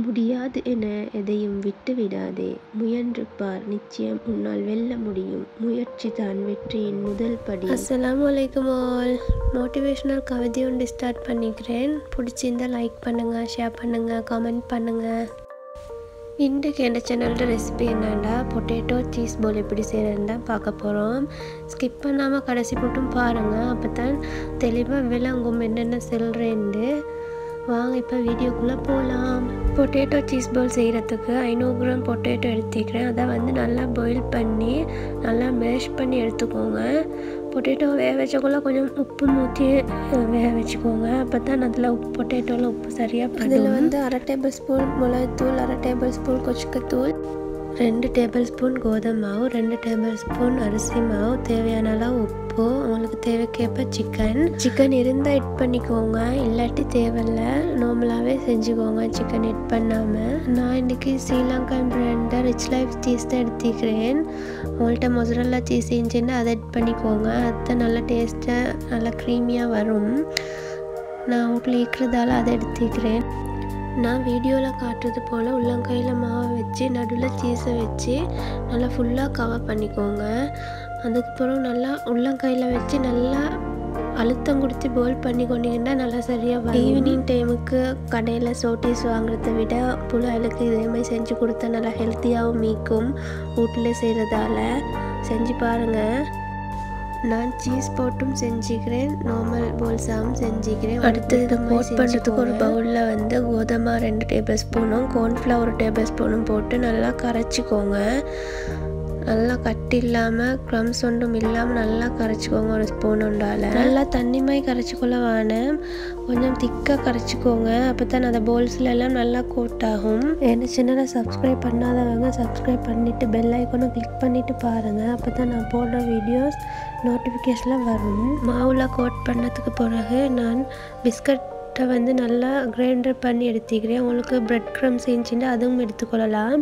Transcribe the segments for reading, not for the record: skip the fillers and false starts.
முடியாது என எதையும் விட்டு விடாதே. முயன்று பார், நிச்சயம் உன்னால் வெல்ல முடியும். முயற்சி தான் வெற்றியின் முதல் படி. அஸ்ஸலாமு அலைக்கும் ஆல். மோட்டிவேஷனல் கவிதை ஒன்று ஸ்டார்ட் பண்ணிக்கிறேன். பிடிச்சிருந்தா லைக் பண்ணுங்கள், ஷேர் பண்ணுங்கள், கமெண்ட் பண்ணுங்கள். இன்றைக்கு என் சேனலோட ரெசிபி என்னென்னா பொட்டேட்டோ சீஸ் பால் எப்படி செய்கிறேன்னு பார்க்க போகிறோம். ஸ்கிப் பண்ணாமல் கடைசி மட்டும் பாருங்கள், அப்போ தான் தெளிவாக விளங்கும் என்னென்ன சொல்கிறேன்னு. வாங்க இப்போ வீடியோக்குள்ளே போகலாம். பொட்டேட்டோ சீஸ் பால் செய்கிறதுக்கு 500 கிராம் பொட்டேட்டோ எடுத்துக்கிறேன். அதை நல்லா பாயில் பண்ணி நல்லா மேஷ் பண்ணி எடுத்துக்கோங்க. பொட்டேட்டோ வேக வச்சக்குள்ள கொஞ்சம் உப்பு ஊற்றி வேக வச்சுக்கோங்க. அப்போ தான் அதில் பொட்டேட்டோவில் உப்பு சரியாக படும். அதில் 1/2 டேபிள் ஸ்பூன் மிளகுத்தூள், 1/2 டேபிள் ஸ்பூன் கொச்சிக்கத்தூள், 2 டேபிள் ஸ்பூன் கோதுமை மாவு, 2 டேபிள் ஸ்பூன் அரிசி மாவு, தேவையான அளவு உப்பு, உங்களுக்கு தேவைக்கேற்ப சிக்கன் இருந்தால் எட் பண்ணிக்கோங்க, இல்லாட்டி தேவையில்லை, நார்மலாகவே செஞ்சுக்கோங்க சிக்கன் எட் பண்ணாமல். நான் இன்றைக்கி Sri Lankan brand Rich Life cheese தான் எடுத்துக்கிறேன். உங்கள்கிட்ட மொசரல்லா சீஸ் இருந்துச்சுன்னா அதை எட் பண்ணிக்கோங்க. அதுதான் நல்லா டேஸ்ட்டாக நல்லா க்ரீமியாக வரும். நான் வீட்டில் இருக்கிறதால அதை எடுத்துக்கிறேன். நான் வீடியோவில் காட்டுறது போல் உள்ளங்கையில் மாவை வச்சு நடுவில் சீஸை வச்சு நல்லா ஃபுல்லாக கவர் பண்ணிக்கோங்க. அதுக்கப்புறம் நல்லா உள்ளங்கையில் வச்சு நல்லா அழுத்தம் கொடுத்து பாயில் பண்ணி கொண்டீங்கன்னா நல்லா சரியாக வரும். ஈவினிங் டைமுக்கு கடையில் சோட்டீஸ் வாங்குறத விட புள்ளைகளுக்கு இதேமாதிரி செஞ்சு கொடுத்தா நல்லா ஹெல்த்தியாகவும் மீக்கும். வீட்டில் செய்கிறதால செஞ்சு பாருங்கள். நான் சீஸ் போட்டும் செஞ்சுக்கிறேன், நார்மல் பால்ஸாகவும் செஞ்சுக்கிறேன். அடுத்தது இதை கோட் பண்ணுறதுக்கு ஒரு பவுலில் கோதுமை 2 டேபிள் ஸ்பூனும் கார்ன்ஃப்ளவர் 1 டேபிள் ஸ்பூனும் போட்டு நல்லா கரைச்சிக்கோங்க. நல்லா கட்டி இல்லாமல் க்ரம்ஸ் ஒன்றும் இல்லாமல் நல்லா கரைச்சிக்கோங்க. ஒரு ஸ்பூன் ஒன்றால் நல்லா தண்ணி மாதிரி கரைச்சிக்கொள்ள வேணும், கொஞ்சம் திக்காக கரைச்சிக்கோங்க. அப்போ தான் அந்த பவுல்ஸில் எல்லாம் நல்லா கோட் ஆகும். என்ன சேனலை சப்ஸ்கிரைப் பண்ணாதவங்க சப்ஸ்கிரைப் பண்ணிவிட்டு பெல் ஐக்கானும் கிளிக் பண்ணிவிட்டு பாருங்கள். அப்போ தான் நான் போடுற வீடியோஸ் நோட்டிஃபிகேஷனில் வரும். மாவில் கோட் பண்ணதுக்கு பிறகு நான் பிஸ்கட்டை நல்லா கிரைண்டர் பண்ணி எடுத்துக்கிறேன். உங்களுக்கு பிரெட் க்ரம்ஸ் இருந்துச்சுன்னா அதுவும் எடுத்துக்கொள்ளலாம்.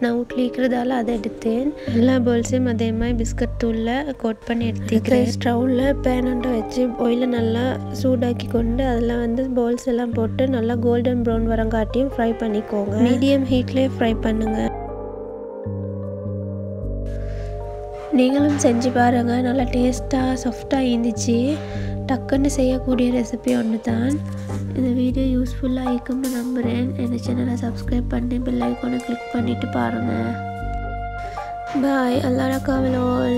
நான் வீட்டில் இருக்கிறதால அதை எடுத்தேன். எல்லா பால்ஸையும் அதே மாதிரி பிஸ்கட் தூளில் கோட் பண்ணி எடுத்துக்கிறேன். ஸ்டவ்வில் பேனண்டை வச்சு ஆயிலை நல்லா சூடாக்கி கொண்டு அதில் பால்ஸ் எல்லாம் போட்டு நல்லா கோல்டன் ப்ரௌன் வரங்காட்டியும் ஃப்ரை பண்ணிக்கோங்க. மீடியம் ஹீட்லேயே ஃப்ரை பண்ணுங்கள். நீங்களும் செஞ்சு பாருங்கள், நல்லா டேஸ்ட்டாக சாஃப்டாக இருந்துச்சு. டக்குன்னு செய்யக்கூடிய ரெசிபி ஒன்று தான். இந்த வீடியோ யூஸ்ஃபுல்லாக இருக்கும்னு நம்புகிறேன். என் சேனலை சப்ஸ்கிரைப் பண்ணி பெல் ஐக்கானை கிளிக் பண்ணிவிட்டு பாருங்கள். பாய். அல்லாஹ் காவலோல்.